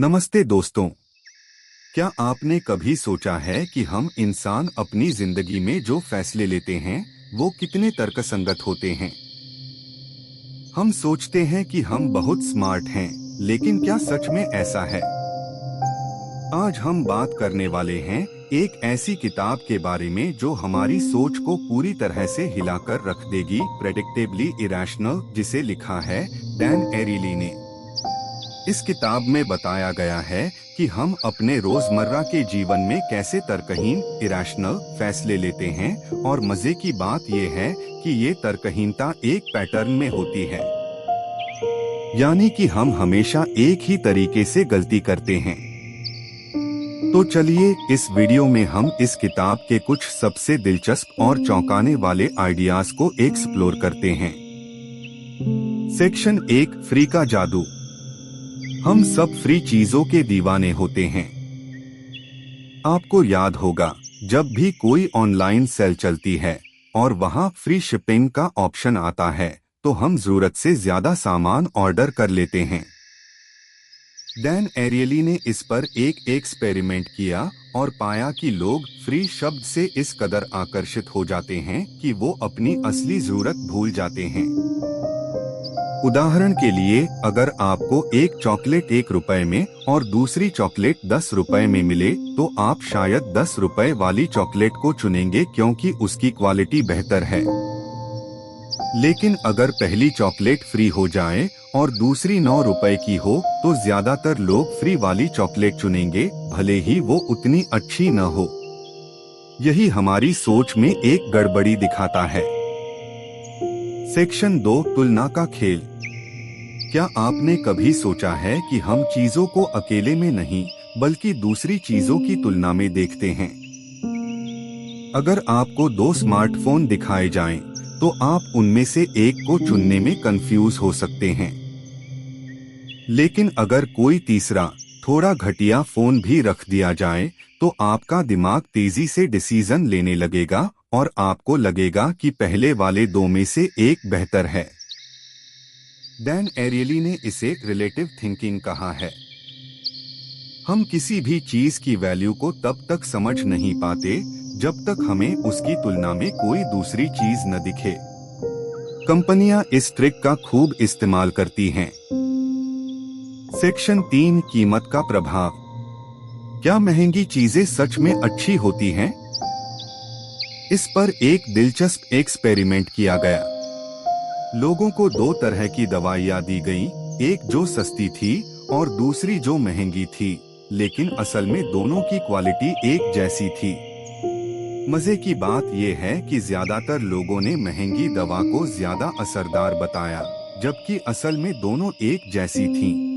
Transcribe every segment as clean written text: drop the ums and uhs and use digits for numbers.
नमस्ते दोस्तों। क्या आपने कभी सोचा है कि हम इंसान अपनी जिंदगी में जो फैसले लेते हैं वो कितने तर्कसंगत होते हैं। हम सोचते हैं कि हम बहुत स्मार्ट हैं, लेकिन क्या सच में ऐसा है? आज हम बात करने वाले हैं एक ऐसी किताब के बारे में जो हमारी सोच को पूरी तरह से हिलाकर रख देगी, प्रेडिक्टेबली इरैशनल, जिसे लिखा है डैन एरिली ने। इस किताब में बताया गया है कि हम अपने रोजमर्रा के जीवन में कैसे तर्कहीन इरैशनल फैसले लेते हैं, और मजे की बात यह है कि ये तर्कहीनता एक पैटर्न में होती है, यानी कि हम हमेशा एक ही तरीके से गलती करते हैं। तो चलिए इस वीडियो में हम इस किताब के कुछ सबसे दिलचस्प और चौंकाने वाले आइडियाज को एक्सप्लोर करते हैं। सेक्शन 1, फ्री का जादू। हम सब फ्री चीजों के दीवाने होते हैं। आपको याद होगा, जब भी कोई ऑनलाइन सेल चलती है और वहां फ्री शिपिंग का ऑप्शन आता है तो हम जरूरत से ज्यादा सामान ऑर्डर कर लेते हैं। डैन एरियली ने इस पर एक एक्सपेरिमेंट किया और पाया कि लोग फ्री शब्द से इस कदर आकर्षित हो जाते हैं कि वो अपनी असली जरूरत भूल जाते हैं। उदाहरण के लिए, अगर आपको एक चॉकलेट 1 रुपए में और दूसरी चॉकलेट 10 रुपए में मिले तो आप शायद 10 रुपए वाली चॉकलेट को चुनेंगे क्योंकि उसकी क्वालिटी बेहतर है। लेकिन अगर पहली चॉकलेट फ्री हो जाए और दूसरी 9 रुपए की हो तो ज्यादातर लोग फ्री वाली चॉकलेट चुनेंगे, भले ही वो उतनी अच्छी न हो। यही हमारी सोच में एक गड़बड़ी दिखाता है। सेक्शन 2, तुलना का खेल। क्या आपने कभी सोचा है कि हम चीजों को अकेले में नहीं बल्कि दूसरी चीजों की तुलना में देखते हैं? अगर आपको 2 स्मार्टफोन दिखाए जाएं, तो आप उनमें से एक को चुनने में कंफ्यूज हो सकते हैं। लेकिन अगर कोई तीसरा, थोड़ा घटिया फोन भी रख दिया जाए तो आपका दिमाग तेजी से डिसीजन लेने लगेगा और आपको लगेगा कि पहले वाले 2 में से एक बेहतर है। डैन एरियली ने इसे रिलेटिव थिंकिंग कहा है। हम किसी भी चीज की वैल्यू को तब तक समझ नहीं पाते जब तक हमें उसकी तुलना में कोई दूसरी चीज न दिखे। कंपनियां इस ट्रिक का खूब इस्तेमाल करती हैं। सेक्शन 3, कीमत का प्रभाव। क्या महंगी चीजें सच में अच्छी होती हैं? इस पर एक दिलचस्प एक्सपेरिमेंट किया गया। लोगों को 2 तरह की दवाइयां दी गईं, एक जो सस्ती थी और दूसरी जो महंगी थी, लेकिन असल में दोनों की क्वालिटी एक जैसी थी। मजे की बात यह है कि ज्यादातर लोगों ने महंगी दवा को ज्यादा असरदार बताया, जबकि असल में दोनों एक जैसी थीं।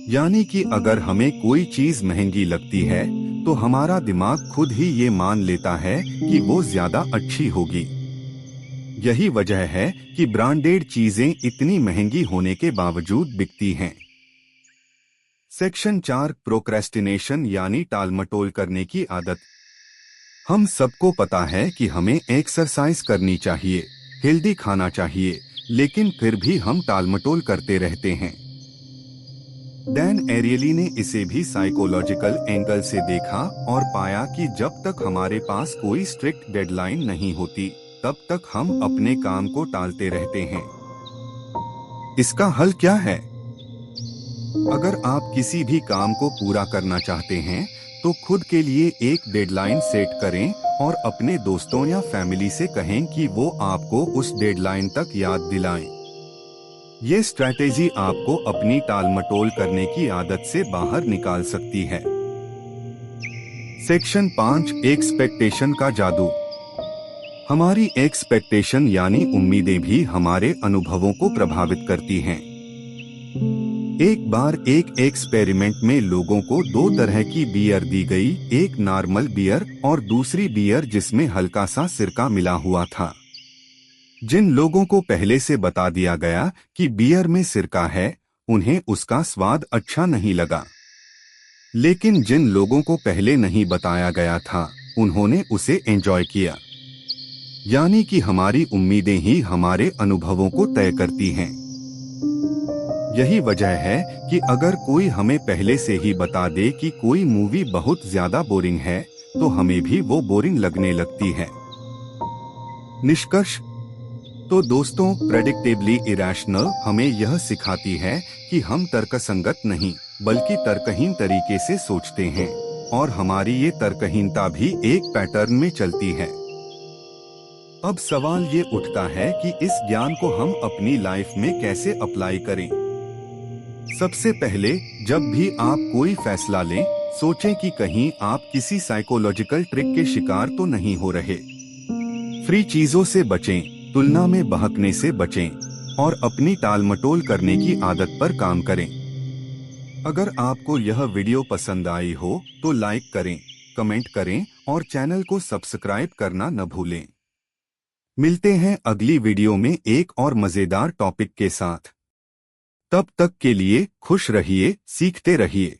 यानी कि अगर हमें कोई चीज महंगी लगती है तो हमारा दिमाग खुद ही ये मान लेता है कि वो ज्यादा अच्छी होगी। यही वजह है कि ब्रांडेड चीजें इतनी महंगी होने के बावजूद बिकती हैं। सेक्शन 4, प्रोक्रेस्टिनेशन यानी टालमटोल करने की आदत। हम सबको पता है कि हमें एक्सरसाइज करनी चाहिए, हेल्दी खाना चाहिए, लेकिन फिर भी हम टालमटोल करते रहते हैं। डैन एरियली ने इसे भी साइकोलॉजिकल एंगल से देखा और पाया कि जब तक हमारे पास कोई स्ट्रिक्ट डेडलाइन नहीं होती तब तक हम अपने काम को टालते रहते हैं। इसका हल क्या है? अगर आप किसी भी काम को पूरा करना चाहते हैं तो खुद के लिए एक डेडलाइन सेट करें और अपने दोस्तों या फैमिली से कहें कि वो आपको उस डेडलाइन तक याद दिलाएं। ये स्ट्रैटेजी आपको अपनी टालमटोल करने की आदत से बाहर निकाल सकती है। सेक्शन 5, एक्सपेक्टेशन का जादू। हमारी एक्सपेक्टेशन यानी उम्मीदें भी हमारे अनुभवों को प्रभावित करती हैं। एक बार एक एक्सपेरिमेंट में लोगों को 2 तरह की बियर दी गई, एक नॉर्मल बियर और दूसरी बियर जिसमें हल्का सा सिरका मिला हुआ था। जिन लोगों को पहले से बता दिया गया कि बियर में सिरका है, उन्हें उसका स्वाद अच्छा नहीं लगा। लेकिन जिन लोगों को पहले नहीं बताया गया था, उन्होंने उसे एंजॉय किया। यानी कि हमारी उम्मीदें ही हमारे अनुभवों को तय करती हैं। यही वजह है कि अगर कोई हमें पहले से ही बता दे कि कोई मूवी बहुत ज्यादा बोरिंग है, तो हमें भी वो बोरिंग लगने लगती है। निष्कर्ष। तो दोस्तों, प्रेडिक्टेबली इरैशनल हमें यह सिखाती है कि हम तर्कसंगत नहीं बल्कि तर्कहीन तरीके से सोचते हैं, और हमारी ये तर्कहीनता भी एक पैटर्न में चलती है। अब सवाल ये उठता है कि इस ज्ञान को हम अपनी लाइफ में कैसे अप्लाई करें। सबसे पहले, जब भी आप कोई फैसला लें, सोचें कि कहीं आप किसी साइकोलॉजिकल ट्रिक के शिकार तो नहीं हो रहे। फ्री चीजों से बचें, तुलना में बहकने से बचें, और अपनी टालमटोल करने की आदत पर काम करें। अगर आपको यह वीडियो पसंद आई हो तो लाइक करें, कमेंट करें और चैनल को सब्सक्राइब करना न भूलें। मिलते हैं अगली वीडियो में एक और मजेदार टॉपिक के साथ। तब तक के लिए खुश रहिए, सीखते रहिए।